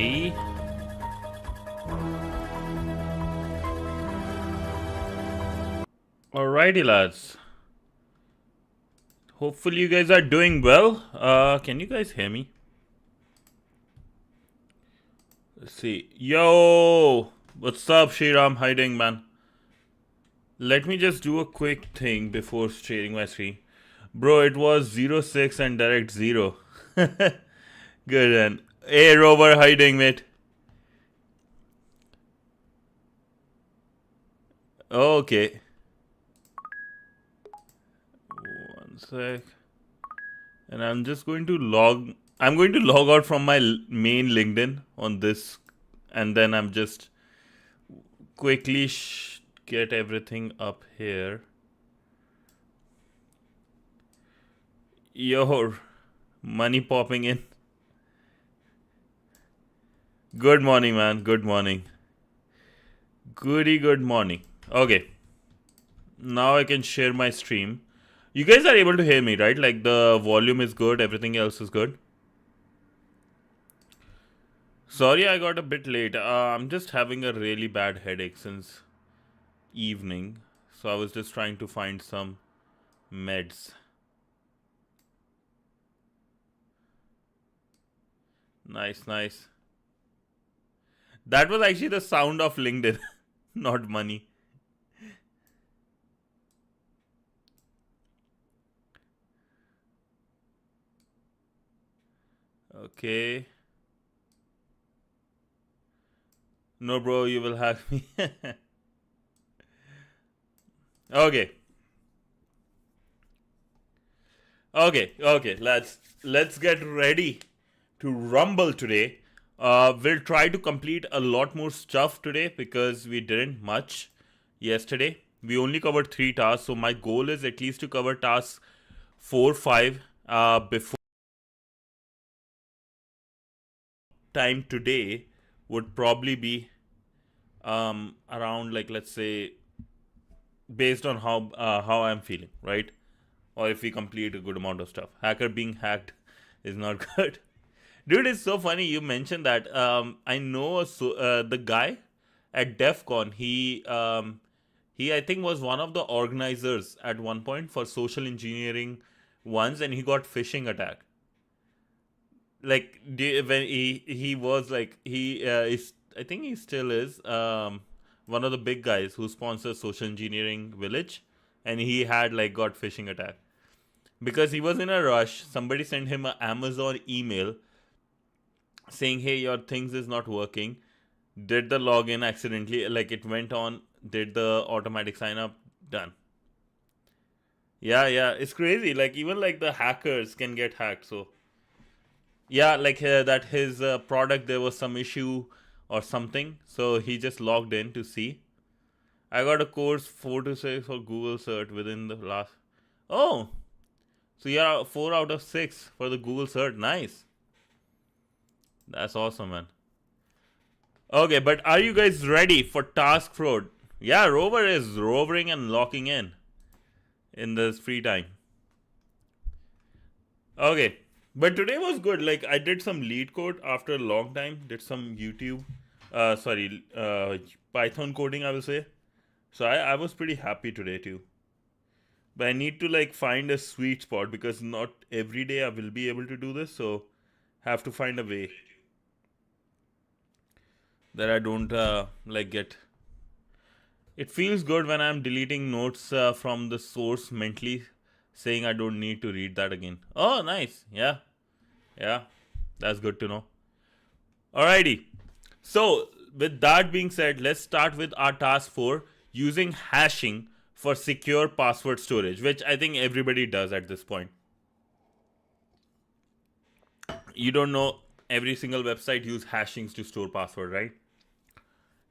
ready. Alrighty, lads. Hopefully you guys are doing well. Can you guys hear me? Let's see. Yo! What's up, Shriram? How you doing, man? Let me just do a quick thing before sharing my screen. Bro, it was 06 and direct 0. Good, man. Hey, Rover, how you doing, mate? Okay. One sec. And I'm going to log out from my main LinkedIn on this, and then I'm just quickly get everything up here. Yo, money popping in. Good morning, man. Good morning. Good morning. Okay. Now I can share my stream. You guys are able to hear me, right? Like the volume is good, everything else is good. Sorry I got a bit late. I'm just having a really bad headache since evening. So I was just trying to find some meds. Nice. That was actually the sound of LinkedIn, not money. Okay. No, bro, you will hack me. Okay. Okay. Let's get ready to rumble today. We'll try to complete a lot more stuff today because we didn't much yesterday. We only covered 3 tasks, so my goal is at least to cover tasks 4, 5 before time today would probably be around, like, let's say, based on how I'm feeling, right? Or if we complete a good amount of stuff. Hacker being hacked is not good. Dude, it's so funny you mentioned that. I know the guy at DEF CON. He I think was one of the organizers at one point for social engineering once, and he got phishing attack. Like when he was like he is, I think he still is one of the big guys who sponsors Social Engineering Village, and he had like got phishing attack because he was in a rush. Somebody sent him an Amazon email saying, hey, your things is not working. Did the login accidentally, like it went on, did the automatic sign up, done. Yeah, it's crazy. Like even like the hackers can get hacked. So yeah, like that his product, there was some issue or something, so he just logged in to see. I got a course 4 to 6 for Google cert within the last. Oh, so yeah, 4 out of 6 for the Google cert. Nice. That's awesome, man. Okay, but are you guys ready for task fraud? Yeah, Rover is rovering and locking in this free time. Okay, but today was good. Like I did some lead code after a long time. Did some YouTube, Python coding, I will say. So I was pretty happy today too. But I need to like find a sweet spot because not every day I will be able to do this. So have to find a way that I don't like get. It feels good when I'm deleting notes from the source mentally, saying I don't need to read that again. Oh, nice. Yeah, that's good to know. Alrighty. So, with that being said, let's start with our task 4, using hashing for secure password storage, which I think everybody does at this point. You don't know every single website use hashings to store password, right?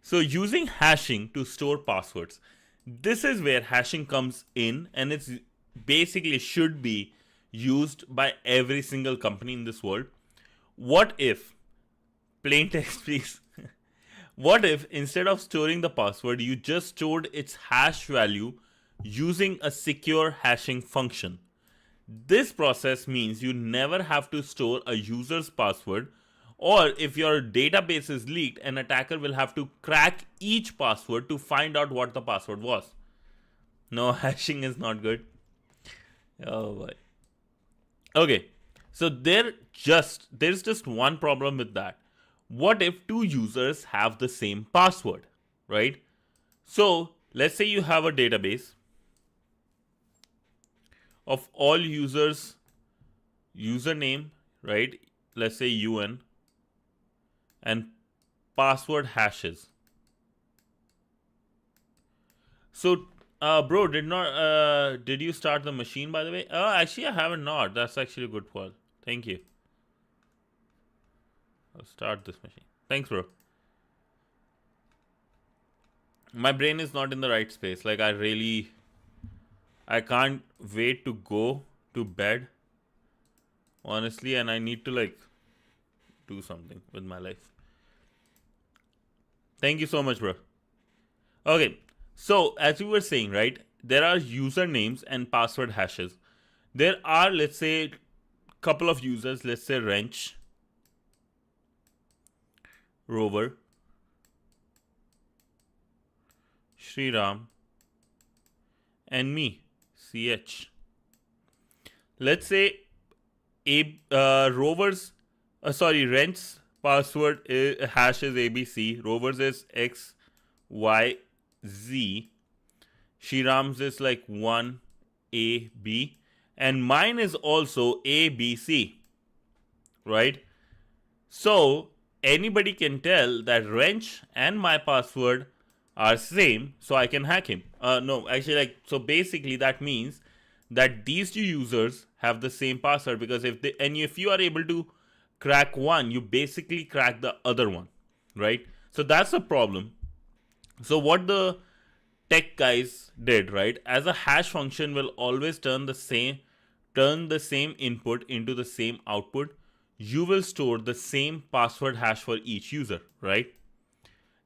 So using hashing to store passwords, this is where hashing comes in, and it's basically should be used by every single company in this world. What if, plain text please, what if instead of storing the password, you just stored its hash value using a secure hashing function? This process means you never have to store a user's password Or if your database is leaked, an attacker will have to crack each password to find out what the password was. No, hashing is not good. Oh boy. Okay. So there's just one problem with that. What if two users have the same password, right? So let's say you have a database of all users username, right? Let's say UN and password hashes. So, bro, did you start the machine by the way? Actually, I haven't not. That's actually a good call. Thank you. I'll start this machine. Thanks, bro. My brain is not in the right space. Like, I can't wait to go to bed, honestly, and I need to, like, do something with my life. Thank you so much, bro. Okay, so as you were saying, right, there are usernames and password hashes. There are, let's say, couple of users, let's say Wrench, Rover, Shriram, and me, CH. Let's say Rover's, Wrench's password hash is ABC, Rover's is XYZ, Shriram's is like 1AB, and mine is also ABC, right? So anybody can tell that Wrench and my password are same, so I can hack him. No, actually, like, so basically that means that these two users have the same password, because if you are able to crack one, you basically crack the other one, right? So that's a problem. So what the tech guys did, right? As a hash function will always turn the same input into the same output, you will store the same password hash for each user, right?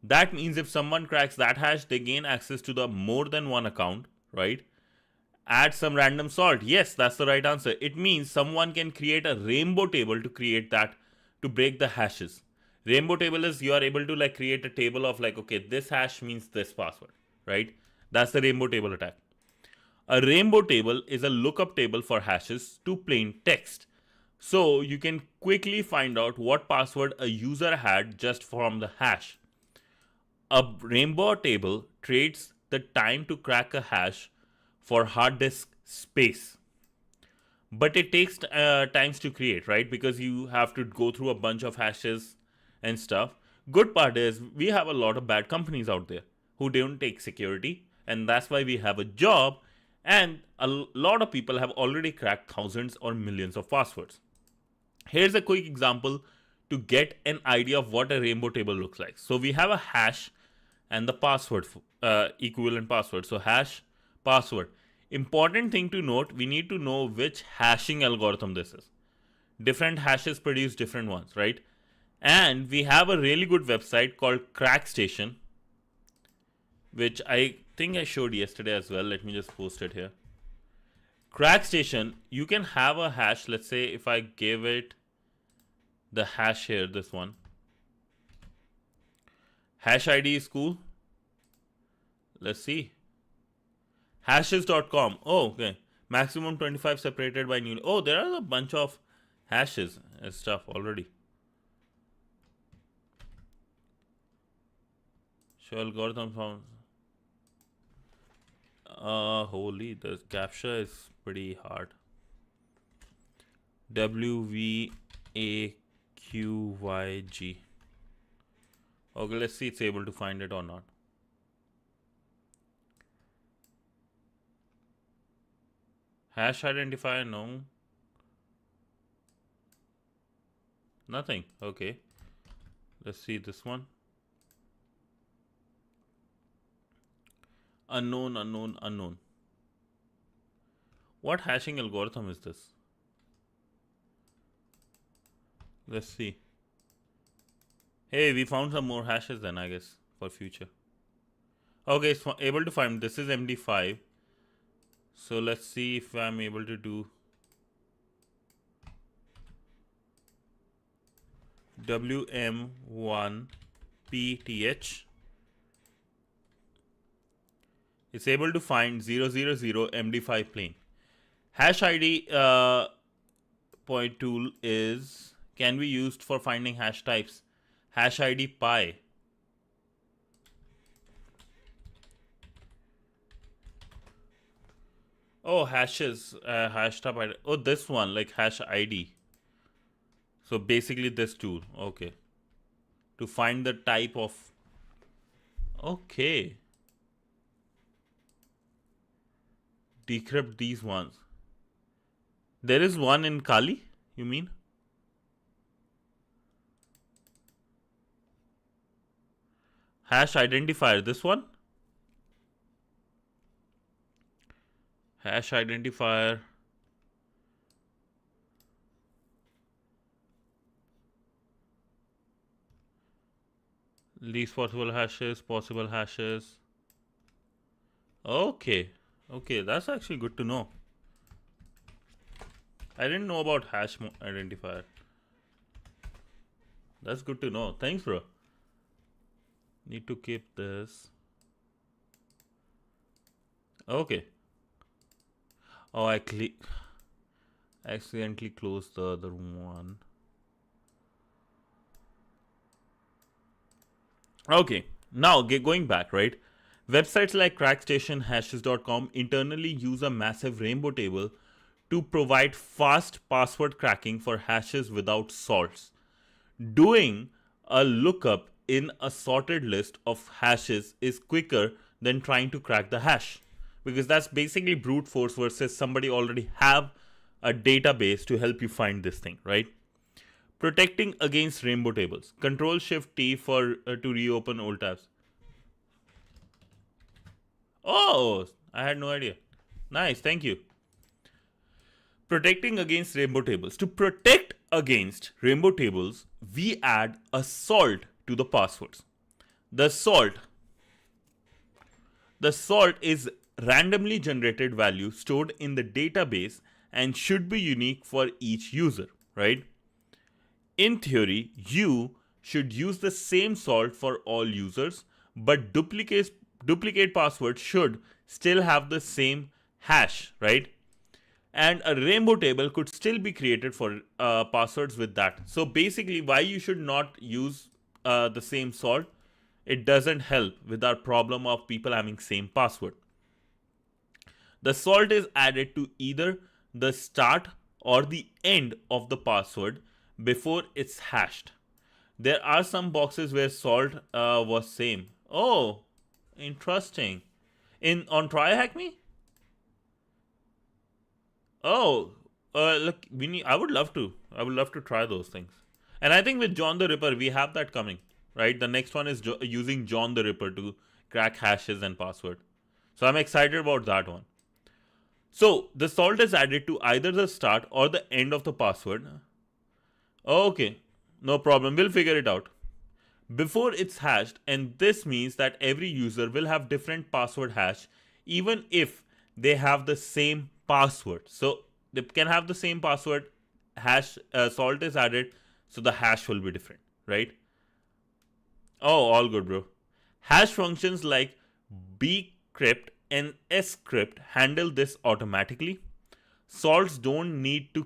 That means if someone cracks that hash, they gain access to the more than one account, right? Add some random salt. Yes, that's the right answer. It means someone can create a rainbow table to create that, to break the hashes. Rainbow table is you are able to like create a table of like, okay, this hash means this password, right? That's the rainbow table attack. A rainbow table is a lookup table for hashes to plain text. So you can quickly find out what password a user had just from the hash. A rainbow table trades the time to crack a hash for hard disk space. But it takes times to create, right? Because you have to go through a bunch of hashes and stuff. Good part is we have a lot of bad companies out there who don't take security, and that's why we have a job. And a lot of people have already cracked thousands or millions of passwords. Here's a quick example to get an idea of what a rainbow table looks like. So we have a hash and the password, equivalent password. So hash, password. Important thing to note, we need to know which hashing algorithm this is. Different hashes produce different ones, right? And we have a really good website called CrackStation, which I think I showed yesterday as well. Let me just post it here. CrackStation, you can have a hash. Let's say if I give it the hash here, this one. Hash ID is cool. Let's see. Hashes.com. Oh, okay. Maximum 25 separated by new. Oh, there are a bunch of hashes and stuff already. Show algorithm found. Holy, the CAPTCHA is pretty hard. WVAQYG. Okay, let's see it's able to find it or not. Hash identifier, no. Nothing. Okay. Let's see this one. Unknown, unknown, unknown. What hashing algorithm is this? Let's see. Hey, we found some more hashes then, I guess, for future. Okay, it's able to find. This is MD5. So let's see if I'm able to do WM1PTH. It's able to find 000 MD5 plane. Hash ID point tool can be used for finding hash types. Hash ID pi. Oh, hashes, hash type ID. Oh, this one, like hash ID. So basically this tool, okay. To find the type of, okay. Decrypt these ones. There is one in Kali, you mean? Hash identifier, this one? Hash identifier. Least possible hashes, possible hashes. Okay. Okay, that's actually good to know. I didn't know about hash identifier. That's good to know. Thanks, bro. Need to keep this. Okay. Oh, I accidentally closed the other one. Okay. Now, going back, right? Websites like CrackStation, Hashes.com internally use a massive rainbow table to provide fast password cracking for hashes without salts. Doing a lookup in a sorted list of hashes is quicker than trying to crack the hash, because that's basically brute force versus somebody already have a database to help you find this thing, right? Protecting against rainbow tables. Control Shift T for to reopen old tabs. Oh, I had no idea. Nice, thank you. Protecting against rainbow tables. To protect against rainbow tables, we add a salt to the passwords. The salt is randomly generated value stored in the database and should be unique for each user, right? In theory, you should use the same salt for all users, but duplicate passwords should still have the same hash, right? And a rainbow table could still be created for passwords with that. So basically, why you should not use the same salt? It doesn't help with our problem of people having same password. The salt is added to either the start or the end of the password before it's hashed. There are some boxes where salt was same. Oh, interesting. On TryHackMe? Oh, look, I would love to. I would love to try those things. And I think with John the Ripper, we have that coming, right? The next one is using John the Ripper to crack hashes and password. So I'm excited about that one. So the salt is added to either the start or the end of the password. Okay, no problem. We'll figure it out before it's hashed, and this means that every user will have different password hash even if they have the same password. So they can have the same password, hash salt is added, so the hash will be different, right? Oh, all good, bro. Hash functions like bcrypt and scrypt handle this automatically. Salts don't need to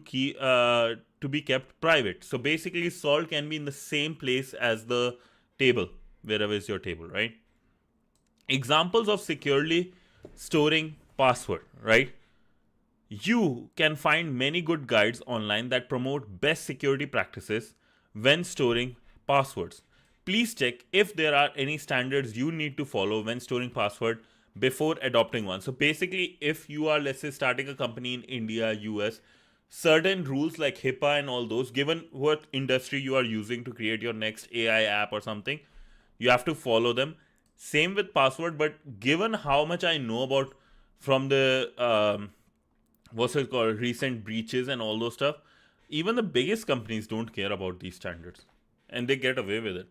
be kept private. So basically, salt can be in the same place as the table, wherever is your table, right? Examples of securely storing password, right? You can find many good guides online that promote best security practices when storing passwords. Please check if there are any standards you need to follow when storing password before adopting one. So basically, if you are, let's say, starting a company in India, US, certain rules like HIPAA and all those, given what industry you are using to create your next AI app or something, you have to follow them. Same with password, but given how much I know about from the what's it called, recent breaches and all those stuff, even the biggest companies don't care about these standards, and they get away with it.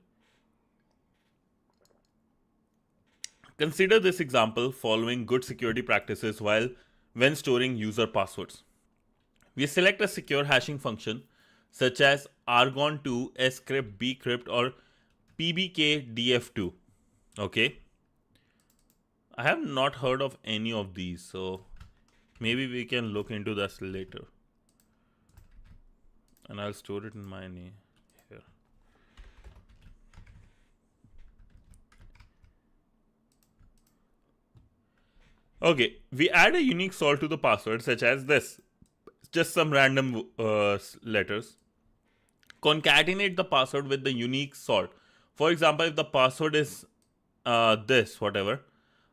Consider this example following good security practices when storing user passwords. We select a secure hashing function, such as argon2, scrypt, bcrypt, or pbkdf2. Okay, I have not heard of any of these, so maybe we can look into this later. And I'll store it in my name here. Okay, we add a unique salt to the password, such as this. Just some random letters. Concatenate the password with the unique salt. For example, if the password is this, whatever,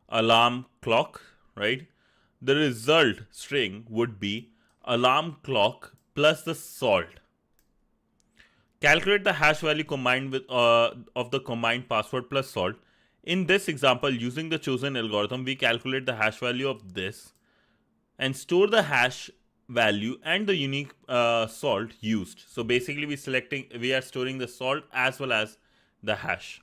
alarm clock, right? The result string would be alarm clock plus the salt. Calculate the hash value combined with of the combined password plus salt. In this example, using the chosen algorithm, we calculate the hash value of this and store the hash value and the unique salt used. So basically, we are storing the salt as well as the hash.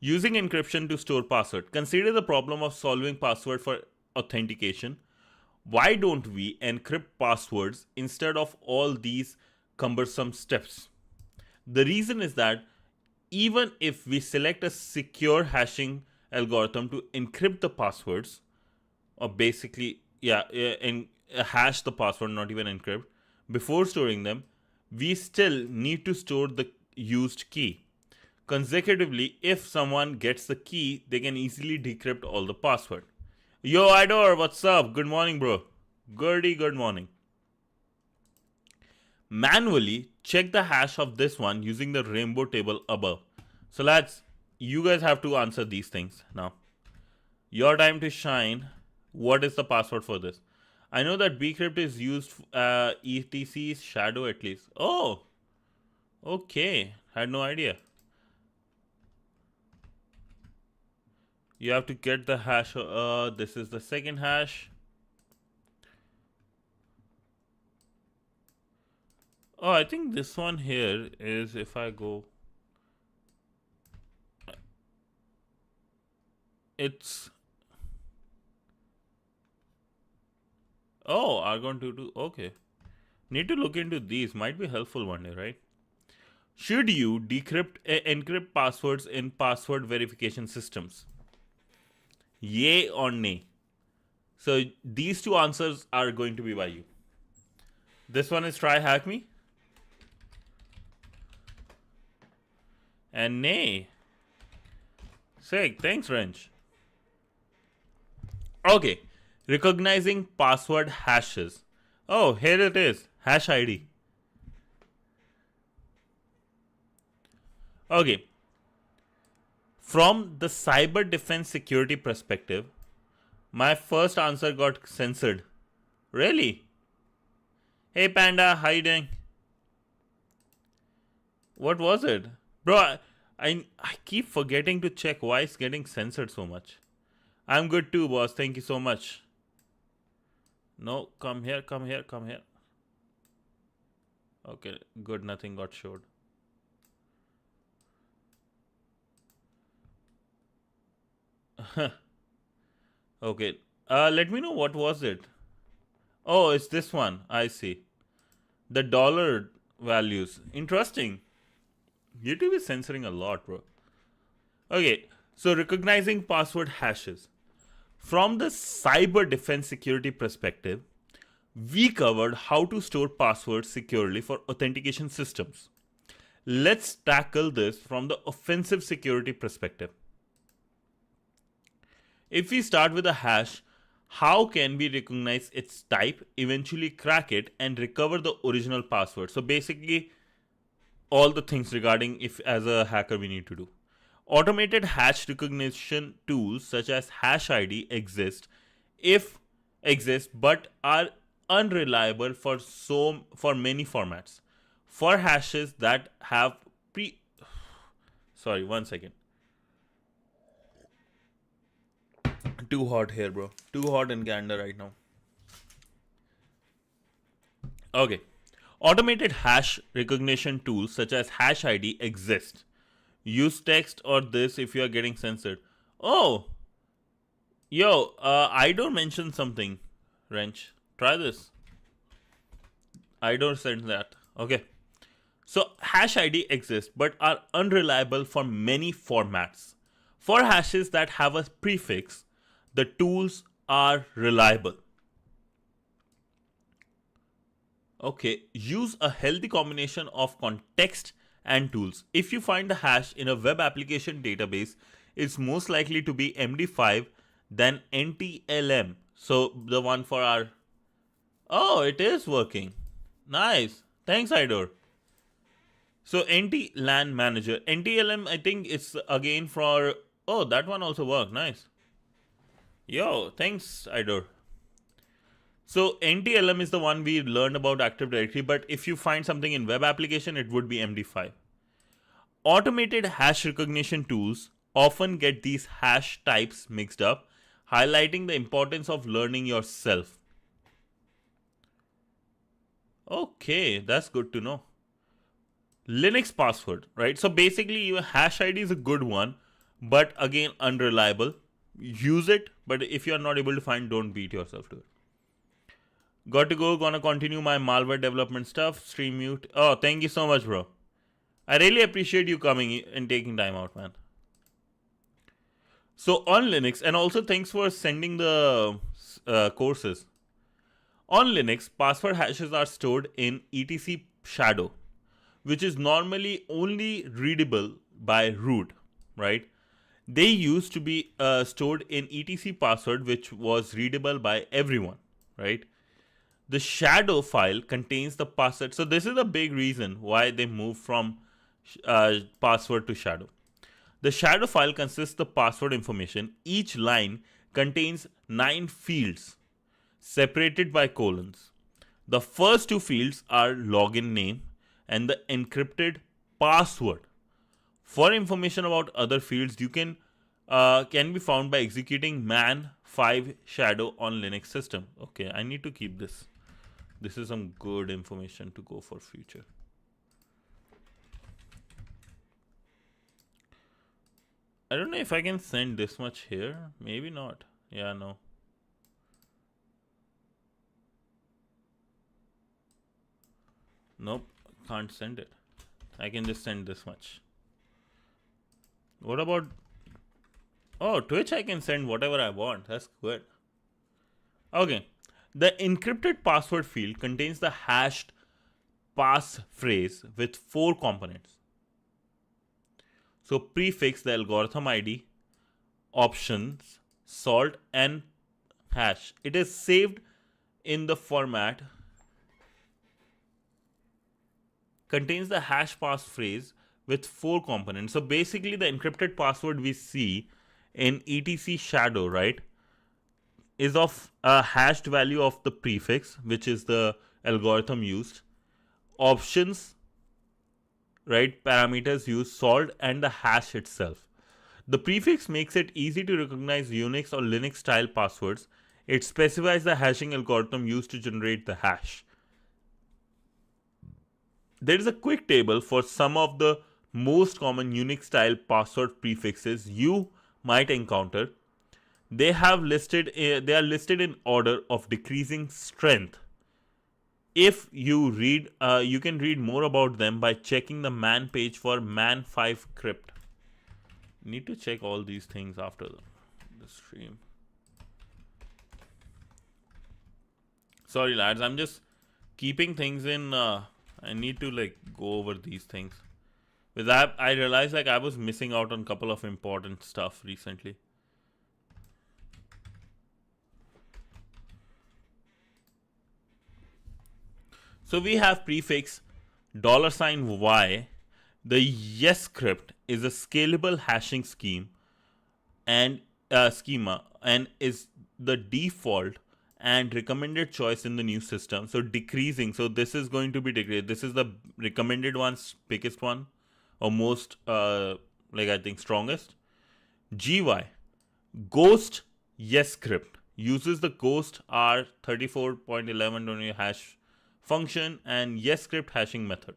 Using encryption to store password. Consider the problem of solving password for authentication. Why don't we encrypt passwords instead of all these cumbersome steps? The reason is that even if we select a secure hashing algorithm to encrypt the passwords, or basically, hash the password, not even encrypt, before storing them, we still need to store the used key. Consecutively, if someone gets the key, they can easily decrypt all the password. Yo, Idor, what's up? Good morning, bro. Good morning. Manually check the hash of this one using the rainbow table above. So lads, you guys have to answer these things now. Your time to shine. What is the password for this? I know that bcrypt is used ETC's shadow at least. Oh, okay. Had no idea. You have to get the hash. This is the second hash. Oh, I think this one here is, if I go, it's, oh, argon22. Okay. Need to look into these. Might be helpful one day, right? Should you encrypt passwords in password verification systems? Yay or nay? So these two answers are going to be by you. This one is try hack me. And nay. Sick. Thanks, Wrench. Okay. Recognizing password hashes. Oh, here it is. Hash ID. Okay. From the cyber defense security perspective, my first answer got censored. Really? Hey Panda, how you doing? What was it? Bro, I keep forgetting to check why it's getting censored so much. I'm good too, boss. Thank you so much. No, come here. Okay, good. Nothing got showed. Okay. Let me know what was it. Oh, it's this one. I see. The dollar values. Interesting. YouTube is censoring a lot, bro. Okay, so recognizing password hashes. From the cyber defense security perspective, we covered how to store passwords securely for authentication systems. Let's tackle this from the offensive security perspective. If we start with a hash, how can we recognize its type, eventually crack it, and recover the original password? So basically, all the things regarding if as a hacker we need to do. Automated hash recognition tools such as Hash ID exist but are unreliable for many formats. For hashes that have sorry, 1 second. Too hot here, bro. Too hot in Canada right now. Okay. Automated hash recognition tools such as Hash ID exist. Use text or this if you are getting censored. Oh, yo, I don't mention something, Wrench. Try this. I don't send that. Okay. So hash ID exists but are unreliable for many formats. For hashes that have a prefix, the tools are reliable. Okay, use a healthy combination of context and tools. If you find the hash in a web application database, it's most likely to be MD5 than NTLM. So the one for our. Oh, it is working. Nice. Thanks, Idor. So NT LAN Manager. NTLM, I think it's again for. Oh, that one also worked. Nice. Yo, thanks, Idor. So NTLM is the one we learned about Active Directory, but if you find something in web application, it would be MD5. Automated hash recognition tools often get these hash types mixed up, highlighting the importance of learning yourself. Okay, that's good to know. Linux password, right? So basically, your hash ID is a good one, but again, unreliable. Use it, but if you're not able to find, don't beat yourself to it. Got to go, gonna continue my malware development stuff. Stream mute. Oh, thank you so much, bro. I really appreciate you coming and taking time out, man. So on Linux, and also thanks for sending the courses. On Linux, password hashes are stored in etc shadow, which is normally only readable by root, right? They used to be stored in etc password, which was readable by everyone, right? The shadow file contains the password. So this is a big reason why they moved from password to shadow. The shadow file consists the password information. Each line contains 9 fields separated by colons. The first two fields are login name and the encrypted password. For information about other fields, you can be found by executing man 5 shadow on Linux system. Okay, I need to keep this. This is some good information to go for future. I don't know if I can send this much here. Maybe not. Yeah, no. Nope, can't send it. I can just send this much. What about... Oh, Twitch I can send whatever I want. That's good. Okay. The encrypted password field contains the hashed pass phrase with 4 components. So prefix, the algorithm ID, options, salt, and hash. It is saved in the format contains the hash pass phrase with 4 components. So basically the encrypted password we see in etc shadow, right, is of a hashed value of the prefix, which is the algorithm used, options, right, parameters used, salt, and the hash itself. The prefix makes it easy to recognize Unix or Linux style passwords. It specifies the hashing algorithm used to generate the hash. There is a quick table for some of the most common Unix style password prefixes you might encounter. They are listed in order of decreasing strength. If you read, you can read more about them by checking the man page for man5 crypt. Need to check all these things after the stream. Sorry lads, I'm just keeping things in. I need to like go over these things. With that, I realized like I was missing out on a couple of important stuff recently. So we have prefix $y. The yes script is a scalable hashing scheme and schema and is the default and recommended choice in the new system. So decreasing. So this is going to be decreased. This is the recommended one's biggest one or most like I think strongest. GY Ghost yes script uses the Ghost R34.11 hash function and yes script hashing method.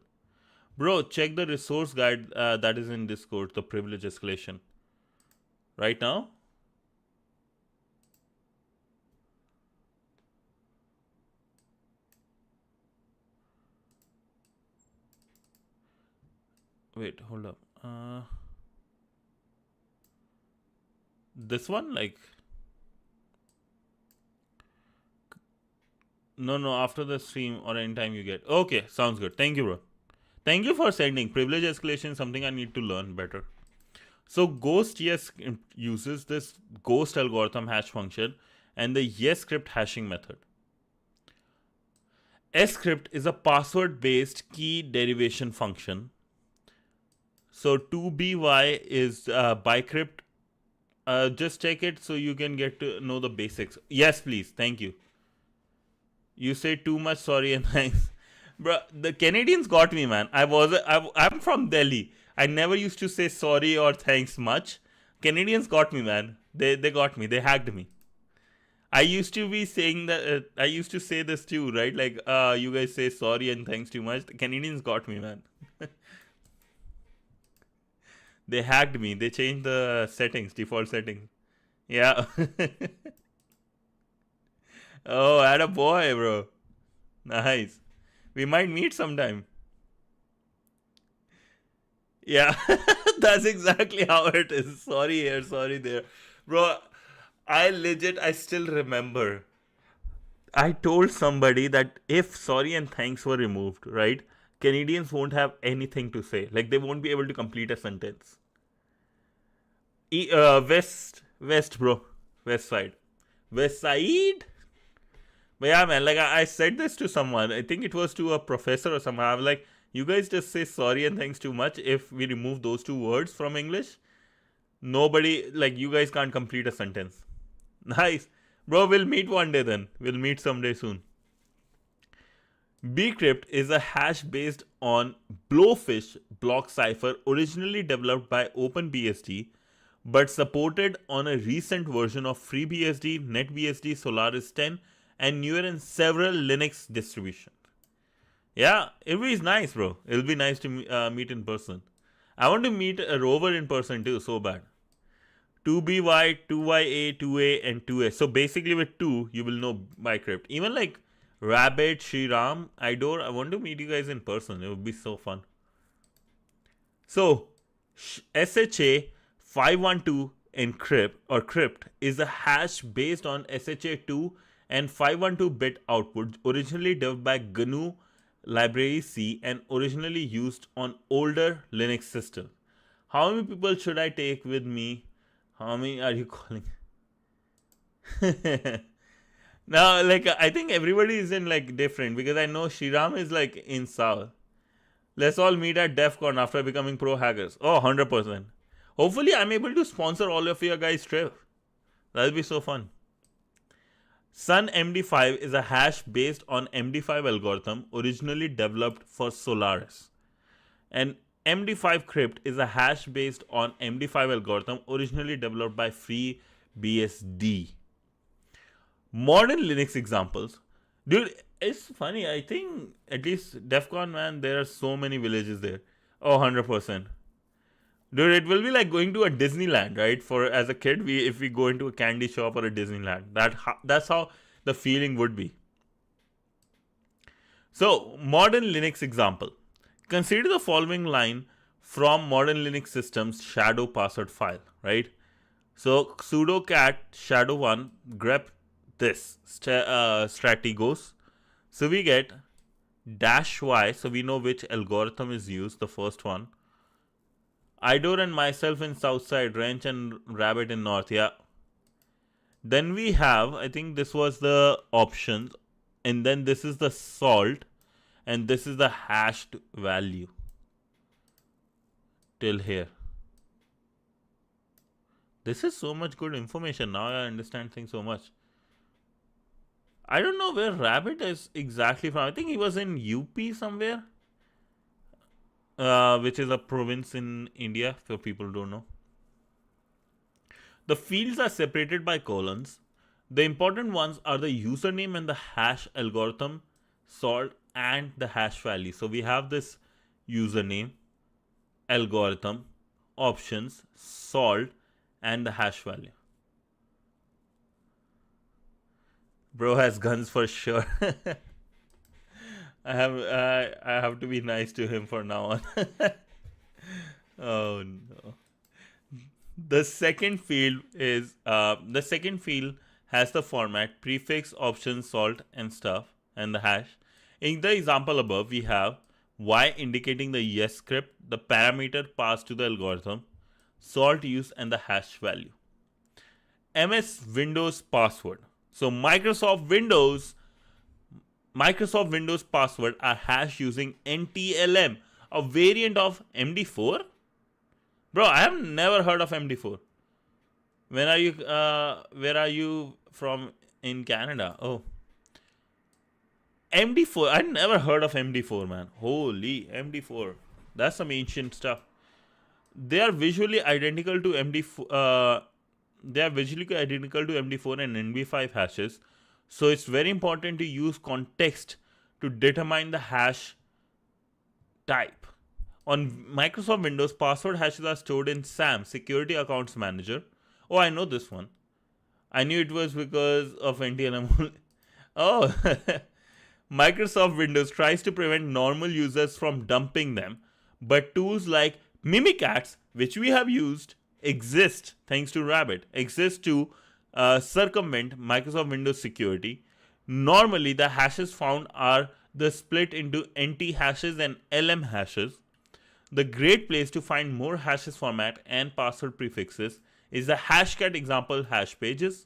Bro, check the resource guide that is in Discord, the privilege escalation. Right now. Wait, hold up. This one, like, no, after the stream or anytime you get. Okay, sounds good. Thank you, bro. Thank you for sending. Privilege escalation is something I need to learn better. So Ghost yes uses this Ghost algorithm hash function and the yes script hashing method. Script is a password based key derivation function. So 2by is bicrypt. Just check it so you can get to know the basics. Yes, please. Thank you. You say too much sorry and thanks. Bro, the Canadians got me, man. I'm from Delhi. I never used to say sorry or thanks much. Canadians got me, man. They got me. They hacked me. I used to be saying that. I used to say this too, right? Like, you guys say sorry and thanks too much. The Canadians got me, man. They hacked me. They changed the settings, default settings. Yeah. Oh, had a boy, bro. Nice. We might meet sometime. Yeah, that's exactly how it is. Sorry here, sorry there. Bro, I still remember. I told somebody that if sorry and thanks were removed, right, Canadians won't have anything to say. Like, they won't be able to complete a sentence. West, bro. West side. West side? But yeah, man, like I said this to someone. I think it was to a professor or someone. I was like, you guys just say sorry and thanks too much. If we remove those two words from English, nobody, like, you guys can't complete a sentence. Nice. Bro, we'll meet one day then. We'll meet someday soon. Bcrypt is a hash based on Blowfish block cipher originally developed by OpenBSD but supported on a recent version of FreeBSD, NetBSD, Solaris 10, and newer in several Linux distributions. Yeah, it'll be nice, bro. It'll be nice to meet in person. I want to meet a rover in person too, so bad. 2by, 2ya, 2a, and 2a. So basically, with 2, you will know Bcrypt. Even like Rabbit, Shriram, Idor, I want to meet you guys in person. It would be so fun. So, SHA 512 encrypt or crypt is a hash based on SHA-2 and 512-bit output originally developed by GNU Library C and originally used on older Linux systems. How many people should I take with me? How many are you calling? Now, like, I think everybody is in like different because I know Shriram is like in South. Let's all meet at DEF CON after becoming pro hackers. Oh, 100%. Hopefully, I'm able to sponsor all of your guys' trip. That'll be so fun. Sun MD5 is a hash based on MD5 algorithm originally developed for Solaris. And MD5 crypt is a hash based on MD5 algorithm originally developed by FreeBSD. Modern Linux examples. Dude, it's funny. I think at least DEF CON, man, there are so many villages there. Oh, 100%. Dude, it will be like going to a Disneyland, right? For as a kid, if we go into a candy shop or a Disneyland, that's how the feeling would be. So, modern Linux example. Consider the following line from modern Linux systems shadow password file, right? So, sudo cat shadow1 grep this strategos. So we get -y, so we know which algorithm is used, the first one. Idor and myself in south side, Wrench and Rabbit in north, yeah. Then we have, I think this was the options, and then this is the salt, and this is the hashed value. Till here. This is so much good information. Now I understand things so much. I don't know where Rabbit is exactly from. I think he was in UP somewhere. Which is a province in India, for people who don't know. The fields are separated by colons. The important ones are the username and the hash algorithm, salt, and the hash value. So we have this username, algorithm, options, salt, and the hash value. Bro has guns for sure. I have to be nice to him for now on. Oh no. The second field has the format prefix, option, salt, and stuff, and the hash. In the example above, we have y indicating the yes script, the parameter passed to the algorithm, salt use, and the hash value. MS Windows password. So Microsoft Windows password are hashed using NTLM, a variant of MD4. Bro, I have never heard of MD4. Where are you from in Canada? Oh, MD4. I never heard of MD4, man. Holy MD4. That's some ancient stuff. They are visually identical to MD4. They are visually identical to MD4 and MD5 hashes. So it's very important to use context to determine the hash type. On Microsoft Windows, password hashes are stored in SAM, Security Accounts Manager. Oh, I know this one. I knew it was because of NTLM. Oh, Microsoft Windows tries to prevent normal users from dumping them, but tools like Mimikatz, which we have used, exist thanks to Rabbit, exist to circumvent Microsoft Windows security. Normally, the hashes found are the split into NT hashes and LM hashes. The great place to find more hashes format and password prefixes is the Hashcat example hash pages.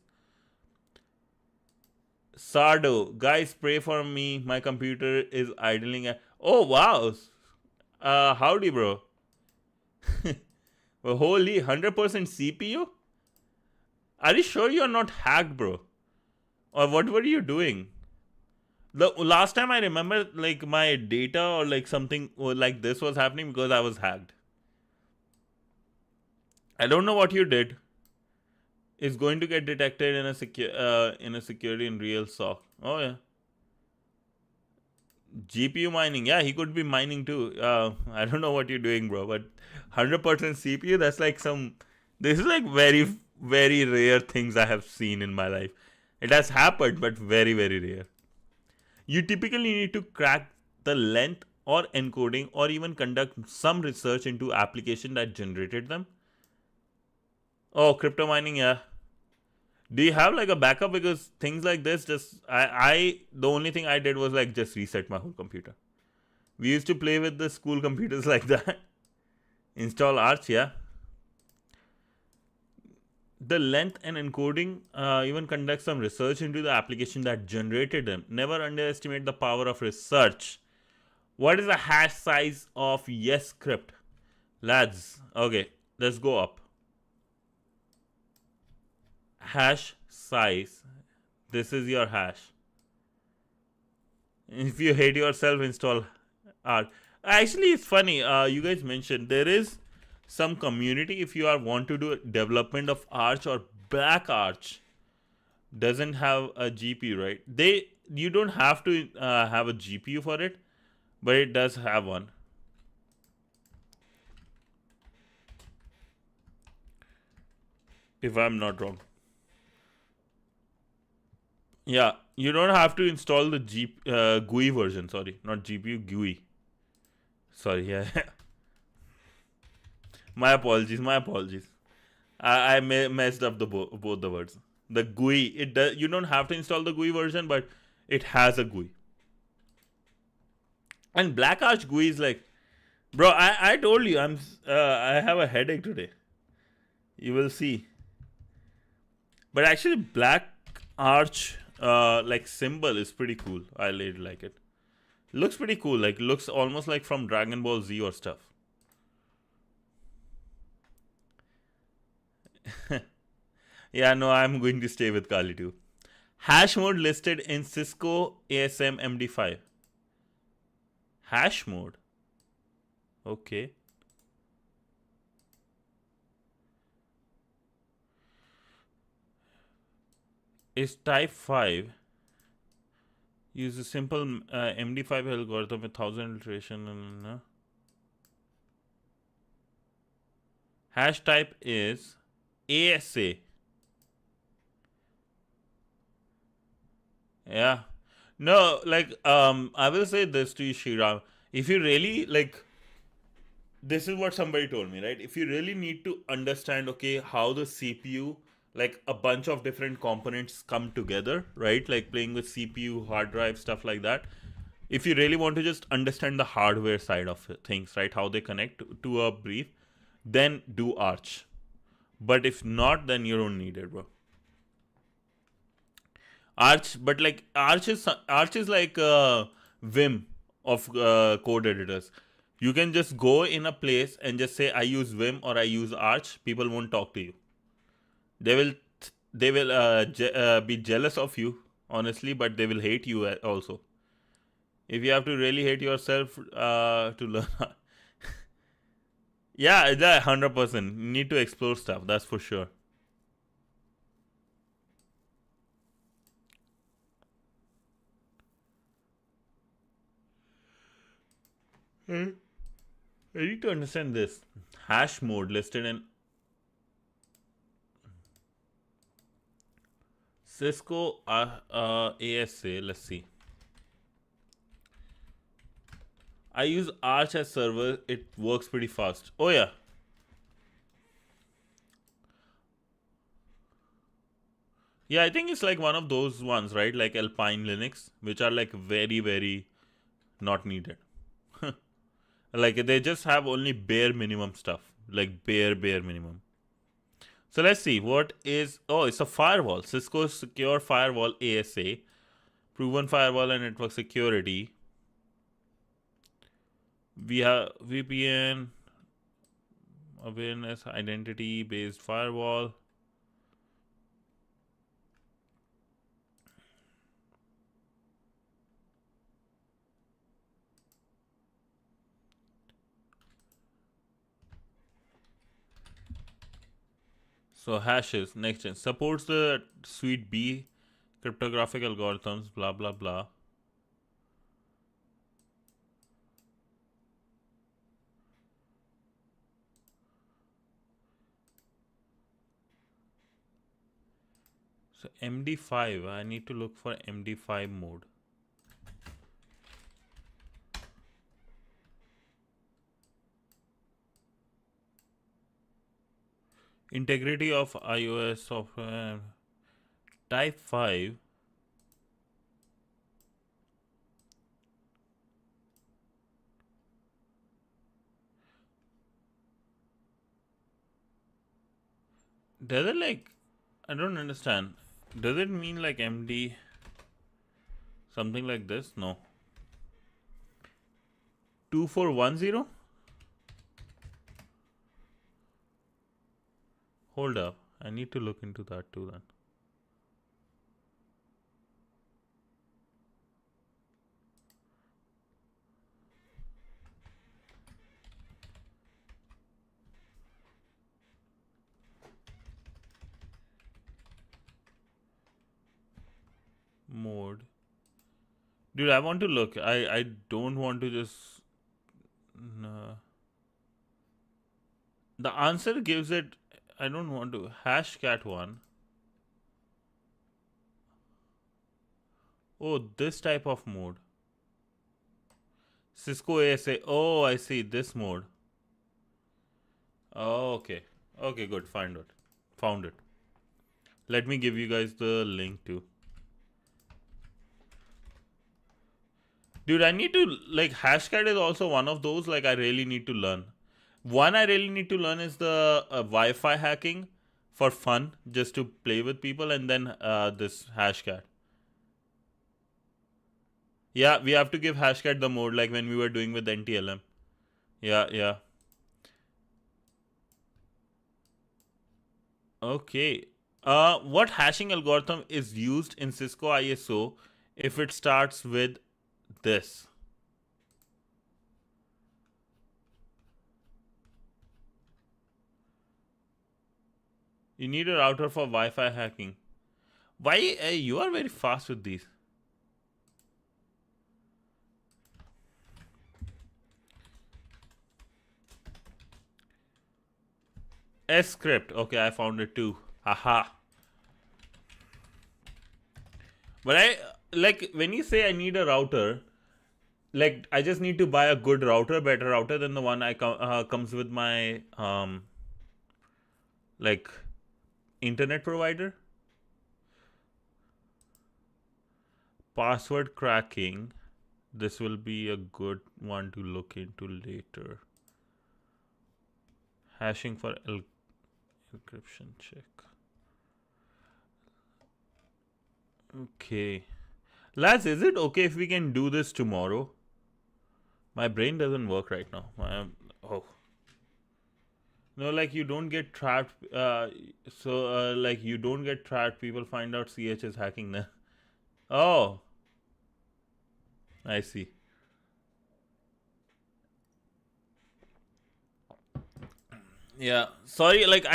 Sardo, guys, pray for me. My computer is idling. Oh wow, howdy, bro. Well, holy 100% CPU. Are you sure you're not hacked, bro? Or what were you doing? The last time I remember, like my data or like something or like this was happening because I was hacked. I don't know what you did. It's going to get detected in a security in real SOC. Oh yeah. GPU mining, yeah, he could be mining too. I don't know what you're doing, bro, but 100% CPU. That's like some. This is like very very rare things I have seen in my life. It has happened, but very very rare. You typically need to crack the length or encoding, or even conduct some research into application that generated them. Oh, crypto mining, yeah. Do you have like a backup? Because things like this, just I the only thing I did was like just reset my whole computer. We used to play with the school computers like that. Install Arch, yeah. The length and encoding, even conduct some research into the application that generated them. Never underestimate the power of research. What is the hash size of yes script? Lads, okay, let's go up. Hash size. This is your hash. If you hate yourself, install Arch. Actually, it's funny. You guys mentioned there is some community. If you are want to do development of Arch or Black Arch, doesn't have a GPU, right? You don't have to have a GPU for it, but it does have one. If I'm not wrong. Yeah, you don't have to install the GUI version. Sorry, not GPU, GUI. Sorry, yeah. My apologies. My apologies. I messed up both the words. The GUI. It does. You don't have to install the GUI version, but it has a GUI. And Black Arch GUI is like, bro. I told you I have a headache today. You will see. But actually, Black Arch like symbol is pretty cool. I really like it. Looks pretty cool. Like looks almost like from Dragon Ball Z or stuff. Yeah, no, I'm going to stay with Kali too. Hash mode listed in Cisco ASM MD5. Hash mode. Okay. Is type 5. Use a simple MD5 algorithm with 1000 iteration. And, hash type is ASA. Yeah. No, like I will say this to you, Shriram. If you really like this is what somebody told me, right? If you really need to understand, okay, how the CPU, like a bunch of different components come together, right? Like playing with CPU, hard drive, stuff like that. If you really want to just understand the hardware side of things, right? How they connect to a brief, then do Arch. But if not, then you don't need it, bro. Arch, but like Arch is like Vim of code editors. You can just go in a place and just say I use Vim or I use Arch. People won't talk to you. They will be jealous of you, honestly, but they will hate you also. If you have to really hate yourself to learn, yeah, 100%. You need to explore stuff. That's for sure. I need to understand this hash mode listed in Cisco ASA. Let's see. I use Arch as server. It works pretty fast. Oh yeah. Yeah, I think it's like one of those ones, right? Like Alpine Linux, which are like very, very not needed. Like they just have only bare minimum stuff. Like bare minimum. So let's see what is. Oh, it's a firewall. Cisco Secure Firewall ASA, proven firewall and network security. We have VPN, awareness, identity based firewall. So hashes, next gen, supports the suite B cryptographic algorithms, blah blah blah. So MD5, I need to look for MD5 mode. Integrity of iOS software. Type 5. Does it like, I don't understand. Does it mean like MD something like this? No. 2410? Hold up. I need to look into that too then. Mode. Dude, I want to look. I don't want to just. No. The answer gives it. I don't want to. Hashcat1. Oh, this type of mode. Cisco ASA. Oh, I see this mode. Oh, okay. Okay, good. Find it. Found it. Let me give you guys the link too. Dude, I need to like Hashcat is also one of those like I really need to learn. One I really need to learn is the Wi-Fi hacking for fun, just to play with people, and then this Hashcat. Yeah, we have to give Hashcat the mode like when we were doing with NTLM. Yeah, yeah. Okay. What hashing algorithm is used in Cisco ISO if it starts with this? You need a router for Wi-Fi hacking. Why? You are very fast with these. S script. Okay, I found it too. Haha. But I like when you say I need a router, like I just need to buy a good router, better router than the one comes with my like internet provider. Password cracking. This will be a good one to look into later. Hashing for encryption check. Okay. Lads, is it okay if we can do this tomorrow? My brain doesn't work right now. Oh. No, like you don't get trapped. Like you don't get trapped. People find out CH is hacking them. Oh, I see. Yeah. Sorry, like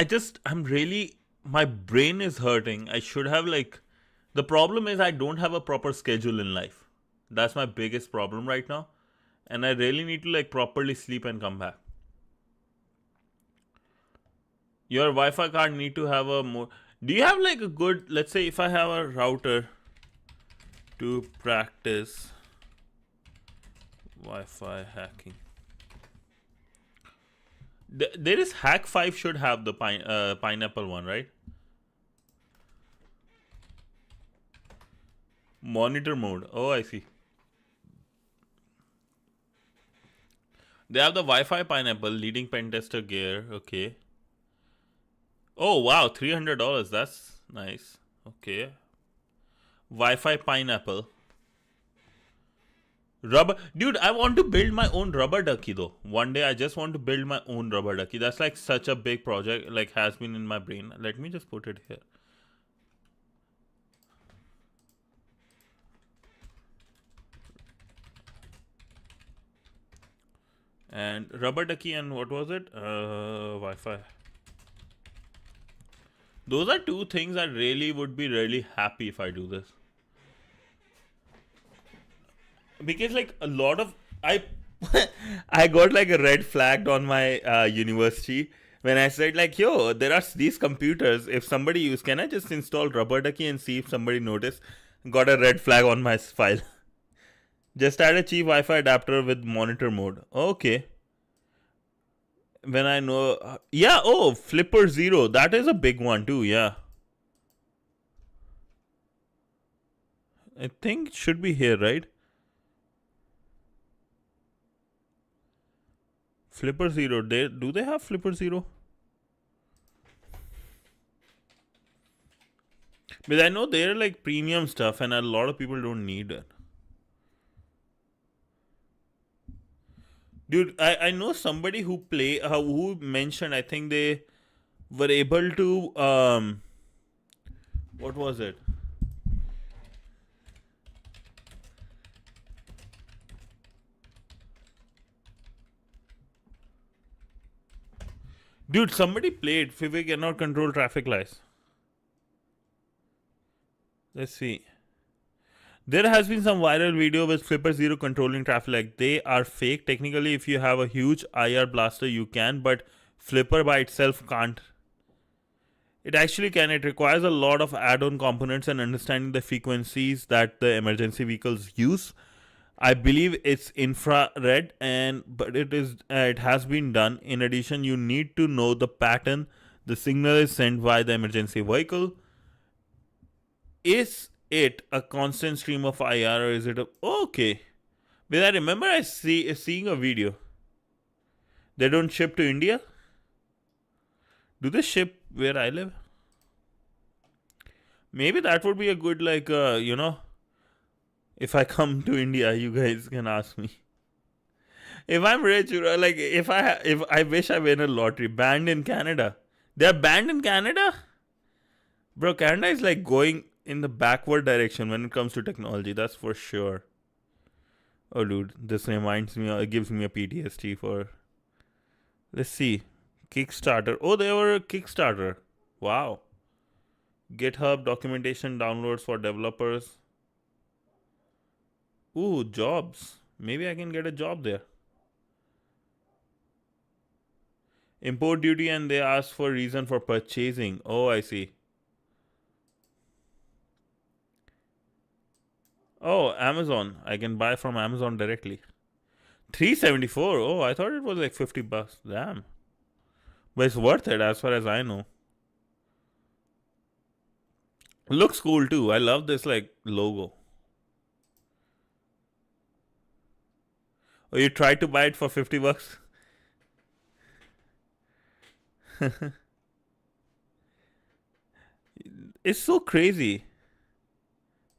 I'm really, my brain is hurting. I should have like, the problem is I don't have a proper schedule in life. That's my biggest problem right now. And I really need to like properly sleep and come back. Your Wi-Fi card need to have a more. Do you have like a good? Let's say if I have a router to practice Wi-Fi hacking. There is Hack5 should have the pineapple one, right? Monitor mode. Oh, I see. They have the Wi-Fi pineapple leading pen tester gear. Okay. Oh wow, $300. That's nice. Okay. Wi-Fi pineapple. Rubber, dude. I want to build my own rubber ducky though. One day I just want to build my own rubber ducky. That's like such a big project. Like has been in my brain. Let me just put it here. And rubber ducky and what was it? Wi-Fi. Those are two things I really would be really happy if I do this. Because like a lot of I I got like a red flagged on my university when I said like, yo, there are these computers. If somebody use, can I just install rubber ducky and see if somebody notice? Got a red flag on my file. Just add a cheap Wi-Fi adapter with monitor mode. Okay. When I know, yeah. Oh, Flipper Zero. That is a big one too. Yeah. I think it should be here, right? Flipper Zero. Do they have Flipper Zero? But I know they're like premium stuff, and a lot of people don't need it. Dude, I know somebody who mentioned, I think they were able to what was it? Dude, somebody played Five cannot control traffic lights. Let's see. There has been some viral video with Flipper Zero controlling traffic light. They are fake. Technically, if you have a huge IR blaster, you can, but Flipper by itself can't. It actually can. It requires a lot of add-on components and understanding the frequencies that the emergency vehicles use. I believe it's infrared, but it has been done. In addition, you need to know the pattern the signal is sent by the emergency vehicle. Is it a constant stream of IR or is it a okay? But I remember seeing a video. They don't ship to India. Do they ship where I live? Maybe that would be a good if I come to India, you guys can ask me. If I'm rich, like if I wish I win a lottery, banned in Canada. They're banned in Canada, bro. Canada is like going in the backward direction when it comes to technology. That's for sure. Oh, dude, this reminds me. It gives me a PTSD for. Let's see, Kickstarter. Oh, they were a Kickstarter. Wow. GitHub documentation downloads for developers. Ooh, jobs. Maybe I can get a job there. Import duty and they ask for reason for purchasing. Oh, I see. Oh, Amazon. I can buy from Amazon directly. 374. Oh, I thought it was like $50. Damn. But it's worth it as far as I know. Looks cool too. I love this like logo. Oh, you tried to buy it for $50? It's so crazy.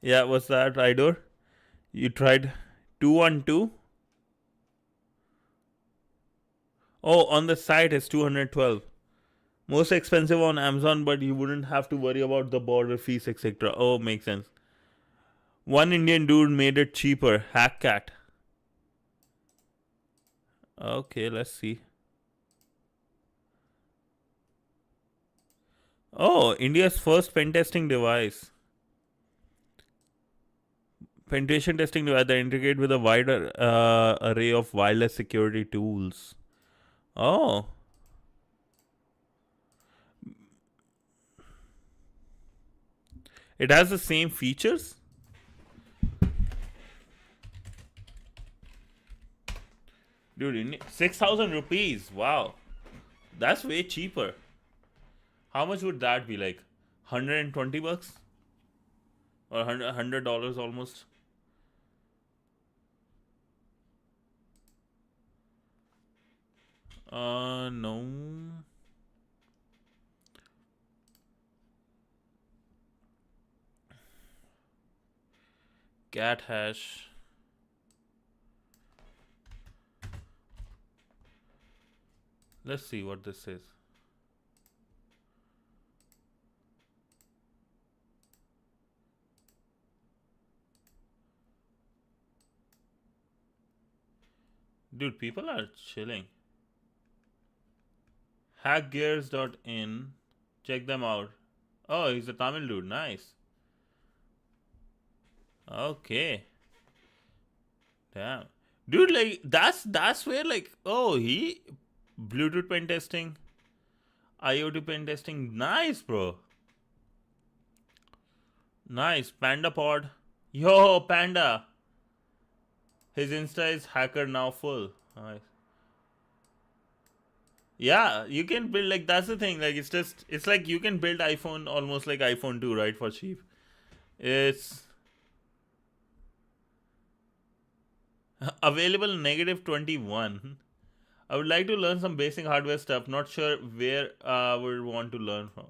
Yeah, what's that, Idor? You tried 212? Oh, on the site it's 212. Most expensive on Amazon, but you wouldn't have to worry about the border fees, etc. Oh, makes sense. One Indian dude made it cheaper. Hackcat. Okay, let's see. Oh, India's first pen testing device. Penetration testing device that integrate with a wider array of wireless security tools. Oh, it has the same features. Dude, 6,000 rupees. Wow, that's way cheaper. How much would that be? Like $120 or $100 almost? No. Cat hash. Let's see what this is. Dude, people are chilling. Hackgears.in. Check them out. Oh, he's a Tamil dude. Nice. Okay. Damn. Dude, like that's where like he Bluetooth pen testing, IoT pen testing. Nice, bro. Nice. Panda Pod. Yo, Panda. His Insta is hacker now full. Nice. Yeah, you can build like that's the thing. Like it's like you can build iPhone almost like iPhone 2, right, for cheap. It's available -21. I would like to learn some basic hardware stuff. Not sure where I would want to learn from.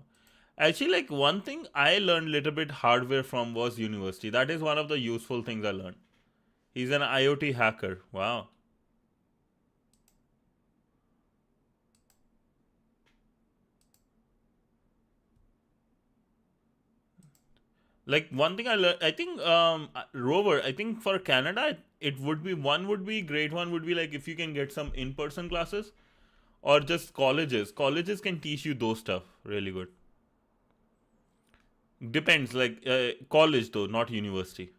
Actually, like one thing I learned little bit hardware from was university. That is one of the useful things I learned. He's an IoT hacker. Wow. Like one thing I learned, I think Rover. I think for Canada, it would be one would be great. One would be like if you can get some in-person classes or just colleges. Colleges can teach you those stuff really good. Depends, like college though, not university.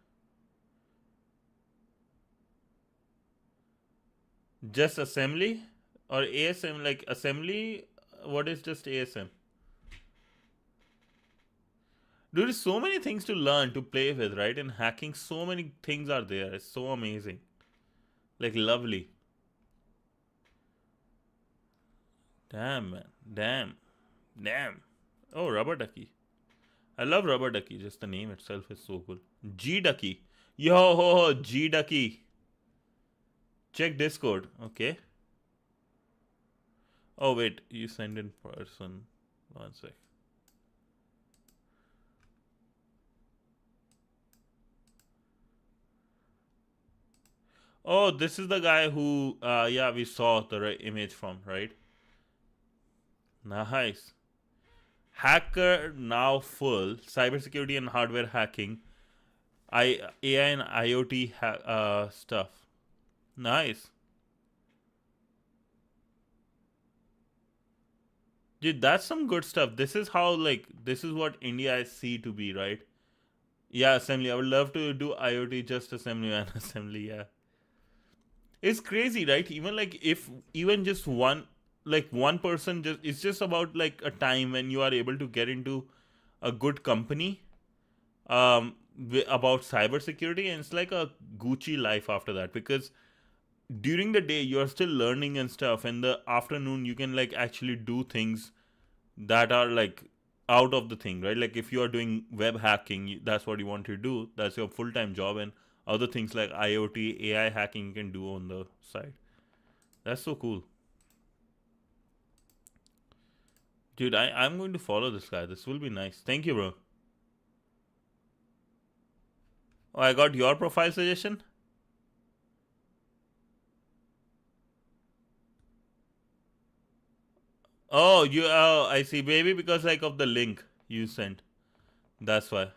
Just assembly or ASM, like assembly. What is just ASM? There is so many things to learn to play with, right? In hacking, so many things are there. It's so amazing, like lovely. Damn man, damn, damn. Oh, rubber ducky. I love rubber ducky. Just the name itself is so cool. G ducky. Yo ho ho, G ducky. Check Discord. Okay. Oh wait, you send in person. One sec. Oh, this is the guy who, yeah, we saw the image from, right? Nice. Hacker now full. Cybersecurity and hardware hacking. AI and IoT stuff. Nice. Dude, that's some good stuff. This is how, like, this is what India I see to be, right? Yeah, assembly. I would love to do IoT just assembly and assembly, yeah. It's crazy, right? Even like if even just one person just it's just about like a time when you are able to get into a good company about cybersecurity, and it's like a Gucci life after that, because during the day you're still learning and stuff, and the afternoon you can like actually do things that are like out of the thing, right? Like if you are doing web hacking, that's what you want to do, that's your full-time job, and other things like IoT, AI hacking you can do on the side. That's so cool. Dude, I'm going to follow this guy. This will be nice. Thank you, bro. Oh, I got your profile suggestion. Oh, you. Oh, I see. Maybe because like of the link you sent. That's why.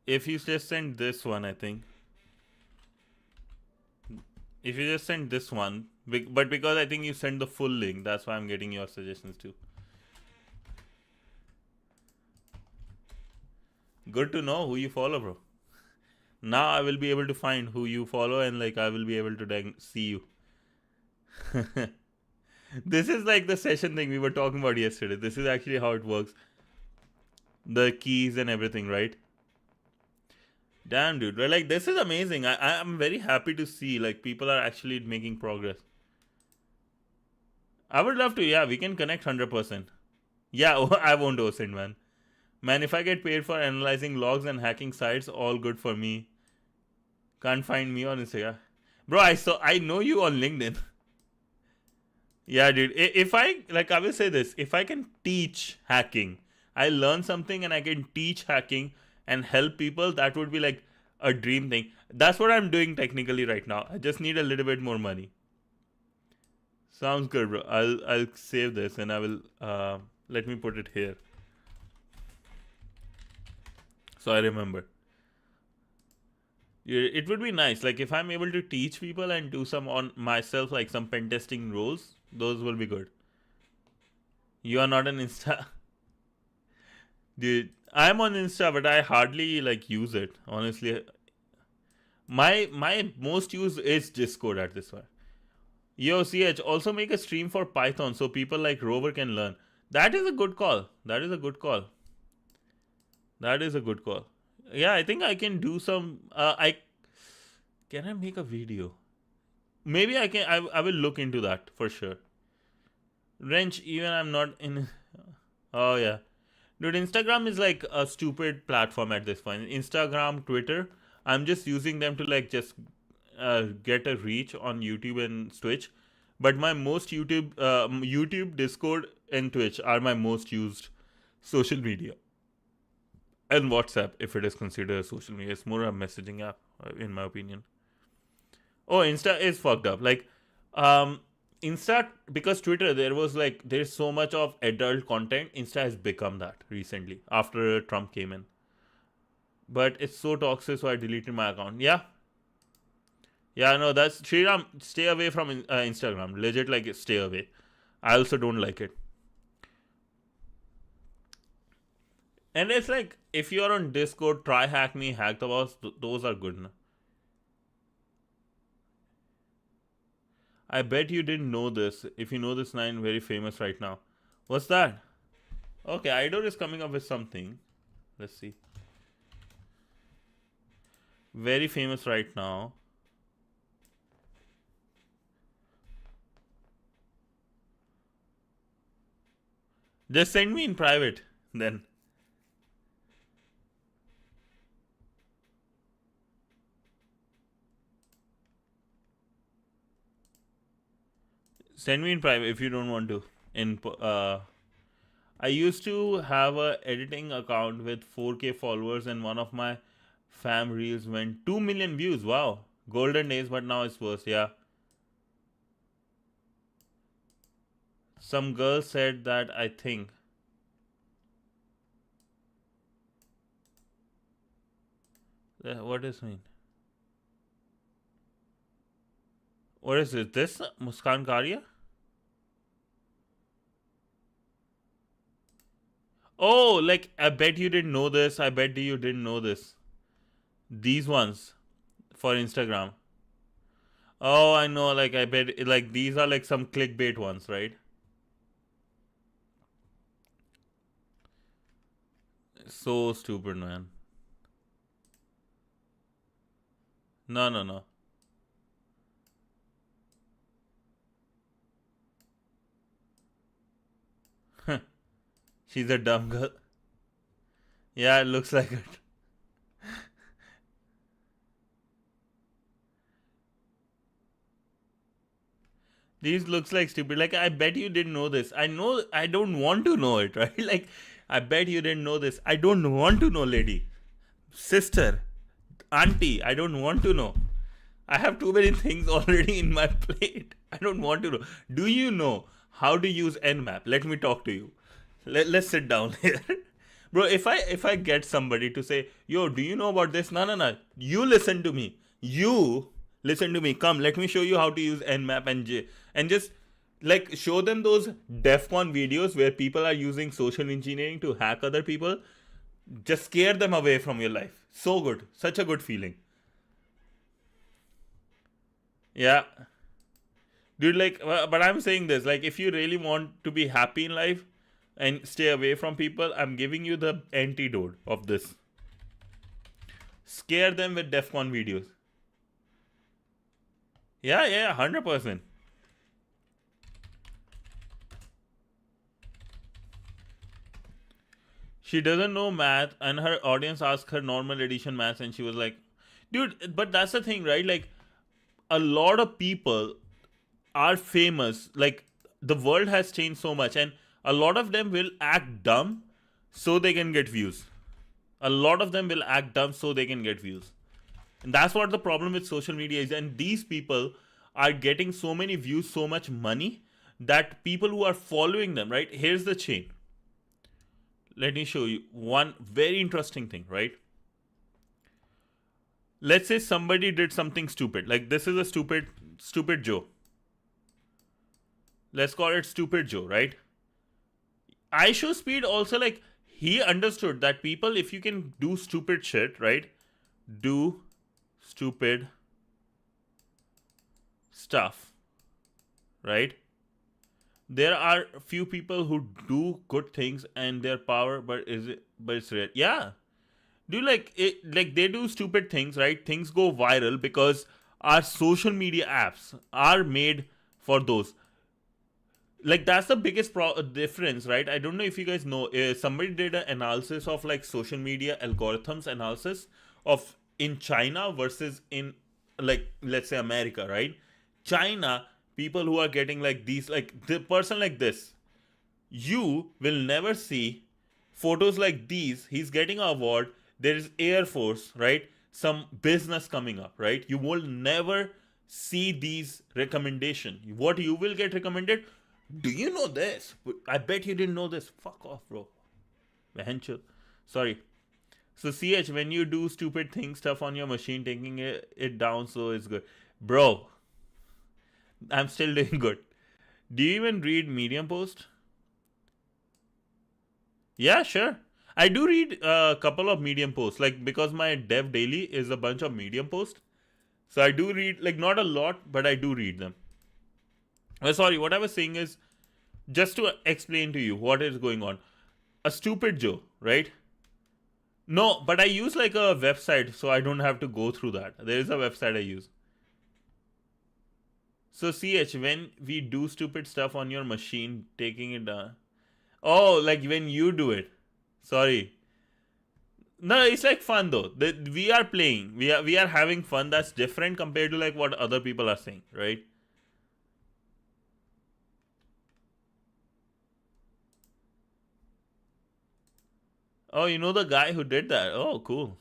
If you just send this one, I think. If you just send this one, but because I think you sent the full link, that's why I'm getting your suggestions too. Good to know who you follow, bro. Now I will be able to find who you follow, and like I will be able to see you. This is like the session thing we were talking about yesterday. This is actually how it works. The keys and everything, right? Damn, dude. Well, like this is amazing. I'm very happy to see like people are actually making progress. I would love to. Yeah, we can connect 100%. Yeah, I won't OSINT, man. Man, if I get paid for analyzing logs and hacking sites, all good for me. Can't find me on Instagram, bro. I know you on LinkedIn. Yeah, dude. If I like, I will say this: if I can teach hacking, I learn something and I can teach hacking and help people. That would be like a dream thing. That's what I'm doing technically right now. I just need a little bit more money. Sounds good, bro. I'll save this and I will let me put it here so I remember. It would be nice, like if I'm able to teach people and do some on myself, like some pen testing roles. Those will be good. You are not an Insta. Dude, I'm on Insta, but I hardly like use it. Honestly, my most use is Discord at this point. Yo, CH, also make a stream for Python so people like Rover can learn. That is a good call. That is a good call. That is a good call. Yeah, I think I can do some. I can I make a video? Maybe I can. I will look into that for sure. Wrench, even I'm not in. Oh yeah, dude. Instagram is like a stupid platform at this point. Instagram, Twitter. I'm just using them to like just get a reach on YouTube and Twitch. But my most YouTube, Discord, and Twitch are my most used social media. And WhatsApp, if it is considered a social media, it's more a messaging app, in my opinion. Oh, Insta is fucked up. Like, Insta, because Twitter, there's so much of adult content. Insta has become that recently after Trump came in. But it's so toxic, so I deleted my account. Yeah, yeah, no, that's Sriram. Stay away from Instagram. Legit, like, stay away. I also don't like it. And it's like, if you're on Discord, try hack me, hack the boss. Those are good. No? I bet you didn't know this. If you know this line, very famous right now. What's that? Okay, Idol is coming up with something. Let's see. Very famous right now. Just send me in private then. Send me in private if you don't want to. I used to have a editing account with 4K followers, and one of my fam reels went 2 million views. Wow, golden days, but now it's worse. Yeah. Some girl said that, I think. What does mean? What is it? This Muskan Karia? Oh, like I bet you didn't know this. I bet you didn't know this. These ones for Instagram. Oh, I know. Like I bet like these are like some clickbait ones, right? So stupid, man. No, no, no. She's a dumb girl. Yeah, it looks like it. These looks like stupid. Like, I bet you didn't know this. I know, I don't want to know it, right? Like, I bet you didn't know this. I don't want to know, lady. Sister, auntie, I don't want to know. I have too many things already in my plate. I don't want to know. Do you know how to use Nmap? Let me talk to you. Let's sit down here. Bro, if I get somebody to say, yo, do you know about this? No, no, no. You listen to me. You listen to me. Come, let me show you how to use Nmap and just like show them those DEFCON videos where people are using social engineering to hack other people. Just scare them away from your life. So good. Such a good feeling. Yeah. Dude, like, but I'm saying this, like, if you really want to be happy in life and stay away from people, I'm giving you the antidote of this. Scare them with DEFCON videos. Yeah, yeah, 100%. She doesn't know math, and her audience asked her normal edition maths, and she was like, dude, but that's the thing, right? Like, a lot of people are famous. Like, the world has changed so much, and a lot of them will act dumb so they can get views. A lot of them will act dumb so they can get views. And that's what the problem with social media is. And these people are getting so many views, so much money, that people who are following them, right? Here's the chain. Let me show you one very interesting thing, right? Let's say somebody did something stupid. Like, this is a stupid Joe. Let's call it Stupid Joe, right? IShowSpeed also, like, he understood that people, if you can do stupid shit, right? Do stupid stuff, right? There are few people who do good things and their power, but it's rare. Yeah. Do like it, like they do stupid things, right? Things go viral because our social media apps are made for those. Like, that's the biggest difference, right? I don't know if you guys know, somebody did an analysis of like social media algorithms analysis of in China versus in, like, let's say America, right? China, people who are getting like these, like the person like this, you will never see photos like these. He's getting an award, there is Air Force, right? Some business coming up, right? You will never see these recommendation. What you will get recommended, do you know this? I bet you didn't know this. Fuck off, bro. Chill. Sorry. So CH, when you do stupid things, stuff on your machine, taking it down, so it's good. Bro, I'm still doing good. Do you even read Medium Post? Yeah, sure. I do read a couple of Medium posts, like, because my dev daily is a bunch of Medium posts. So I do read, like, not a lot, but I do read them. Well, sorry, what I was saying is, just to explain to you what is going on. A Stupid Joe, right? No, but I use like a website, so I don't have to go through that. There is a website I use. So CH, when we do stupid stuff on your machine, taking it down. Oh, like when you do it. Sorry. No, it's like fun though. We are playing. We are having fun. That's different compared to like what other people are saying, right? Oh, you know the guy who did that. Oh, cool.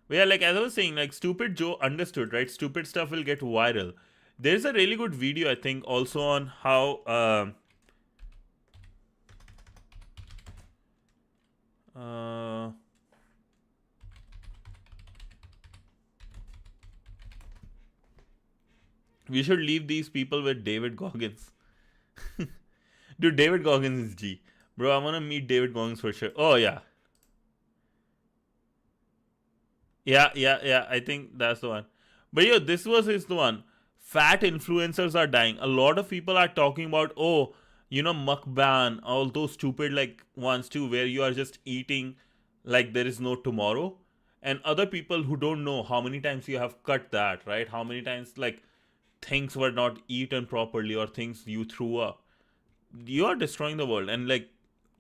But yeah, like as I was saying, like Stupid Joe understood, right? Stupid stuff will get viral. There's a really good video, I think, also on how we should leave these people with David Goggins. Dude, David Goggins is G. Bro, I want to meet David Goggins for sure. Oh, yeah. Yeah. I think that's the one. But yeah, this is the one. Fat influencers are dying. A lot of people are talking about, oh, mukbang, all those stupid like ones too, where you are just eating like there is no tomorrow, and other people who don't know how many times you have cut that, right? How many times like things were not eaten properly or things you threw up. You are destroying the world, and like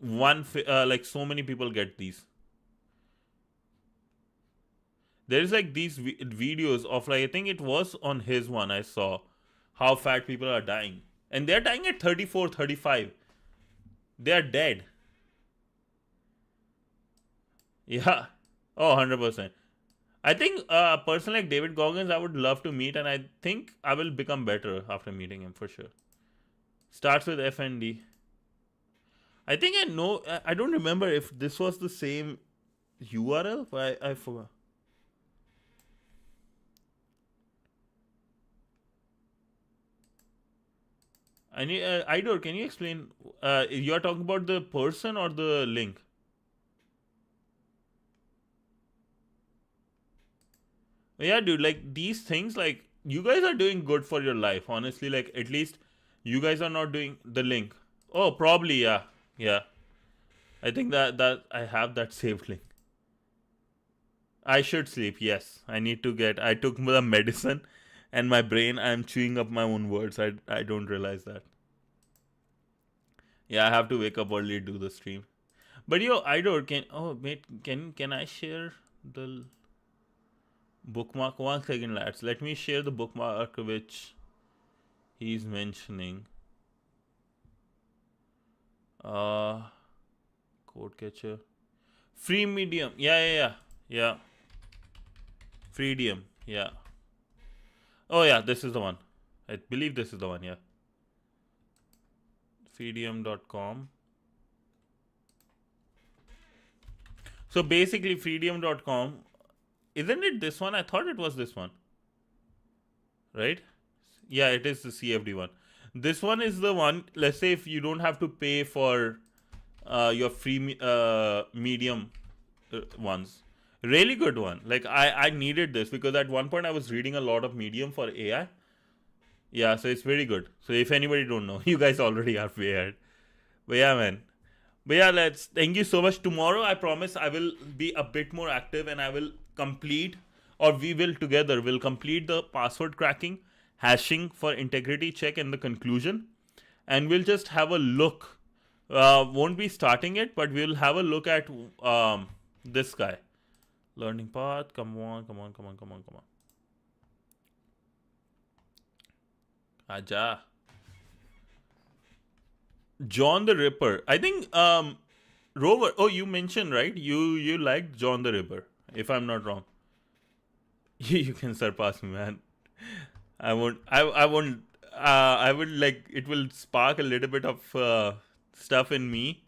like so many people get these. There is like these videos of like I think it was on his one I saw how fat people are dying, and they're dying at 34, 35. They are dead. Yeah. Oh, 100%. I think a person like David Goggins I would love to meet, and I think I will become better after meeting him for sure. Starts with FND. I think I know. I don't remember if this was the same URL. I forgot. I need Idor. Can you explain? You are talking about the person or the link? Yeah, dude. Like these things, like you guys are doing good for your life. Honestly, like at least you guys are not doing the link. Oh, probably yeah, yeah. I think that I have that saved link. I should sleep. Yes, I need to get. I took the medicine, and my brain. I'm chewing up my own words. I don't realize that. Yeah, I have to wake up early to do the stream. But yo, Idor, can I share the bookmark? 1 second, lads. Let me share the bookmark which he's mentioning. Code catcher. Free medium. Yeah. Freedom. Yeah. Oh yeah, this is the one. I believe this is the one. Yeah. Freedom.com. So basically, freedom.com, isn't it this one? I thought it was this one. Right? Yeah, it is the CFD one. This one is the one, let's say if you don't have to pay for your free medium ones. Really good one. Like I needed this because at one point I was reading a lot of medium for AI. Yeah, so it's very good. So if anybody don't know, you guys already are way ahead. But yeah, man. But yeah, let's thank you so much. Tomorrow I promise I will be a bit more active and I will complete, or we will together will complete the password cracking, hashing for integrity check and the conclusion. And we'll just have a look. Won't be starting it, but we'll have a look at this guy. Learning path. Come on. Aja. John the Ripper. I think Rover. Oh, you mentioned right. You liked John the Ripper, if I'm not wrong. You can surpass me, man. I won't. I won't. I would like it will spark a little bit of stuff in me.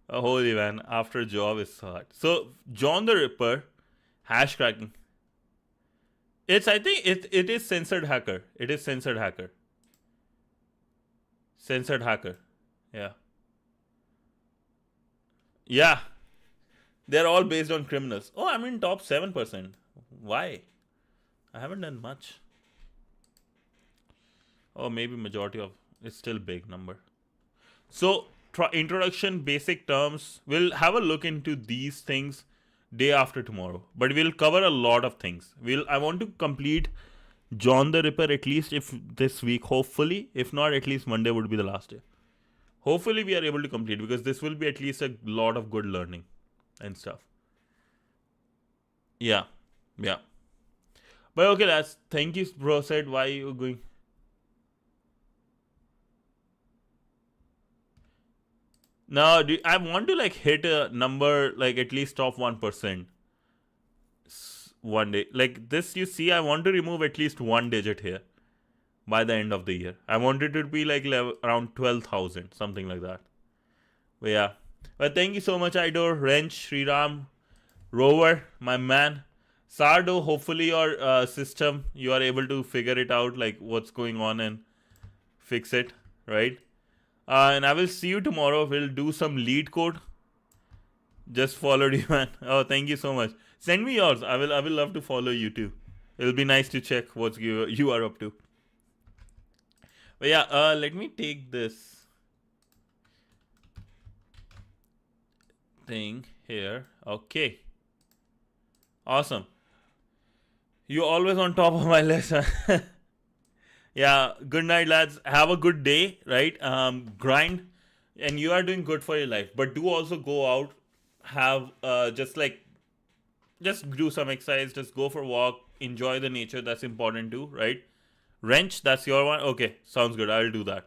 Holy man, after a job is hard. So John the Ripper, hash cracking. It's I think it is censored hacker. It is censored hacker. Censored hacker. Yeah. Yeah. They're all based on criminals. Oh, I'm in top 7%. Why? I haven't done much. Or maybe majority of it's still big number. So introduction, basic terms. We'll have a look into these things day after tomorrow, but we'll cover a lot of things. I want to complete John the Ripper at least if this week, hopefully. If not, at least Monday would be the last day. Hopefully we are able to complete because this will be at least a lot of good learning and stuff. Yeah. But okay, that's thank you, bro. Said why you going? Now, I want to like hit a number like at least top 1% one day. Like this, you see, I want to remove at least one digit here by the end of the year. I want it to be like around 12,000, something like that. But yeah. But thank you so much, Idor, Wrench, Sriram, Rover, my man. Sardo, hopefully your system, you are able to figure it out, like what's going on and fix it, right? And I will see you tomorrow. We'll do some lead code. Just followed you, man. Oh, thank you so much. Send me yours. I will love to follow you too. It'll be nice to check what you are up to. But yeah, let me take this. thing here. Okay. Awesome. You're always on top of my list. Yeah. Good night, lads. Have a good day, right? Grind, and you are doing good for your life. But do also go out, have just do some exercise, just go for a walk, enjoy the nature. That's important too, right? Wrench, that's your one. Okay, sounds good. I'll do that.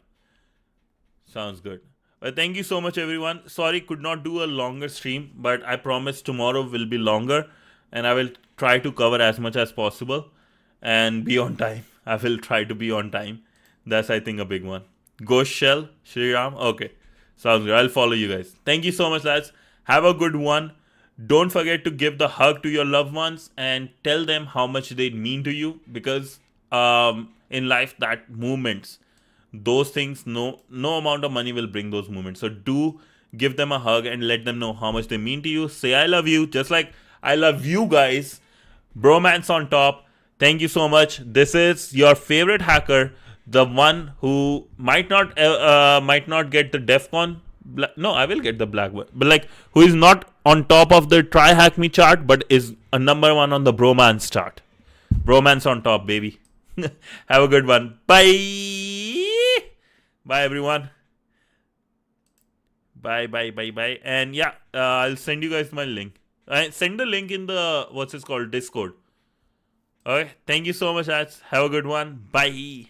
Sounds good. Well, thank you so much, everyone. Sorry, could not do a longer stream, but I promise tomorrow will be longer, and I will try to cover as much as possible and be on time. I will try to be on time. That's, I think, a big one. Ghost Shell, Shri Ram. Okay, sounds good. I'll follow you guys. Thank you so much, lads. Have a good one. Don't forget to give the hug to your loved ones and tell them how much they mean to you, because in life, that movements, those things, no amount of money will bring those moments. So do give them a hug and let them know how much they mean to you. Say I love you, just like I love you guys. Bromance on top. Thank you so much. This is your favorite hacker, the one who might not get the DefCon. No, I will get the black one, but like, who is not on top of the try hack me chart, but is a number one on the bromance chart. Bromance on top, baby. Have a good one. Bye. Bye, everyone. Bye. And yeah, I'll send you guys my link. I send the link in the what's it called, Discord. Okay. Thank you so much, lads. Have a good one. Bye.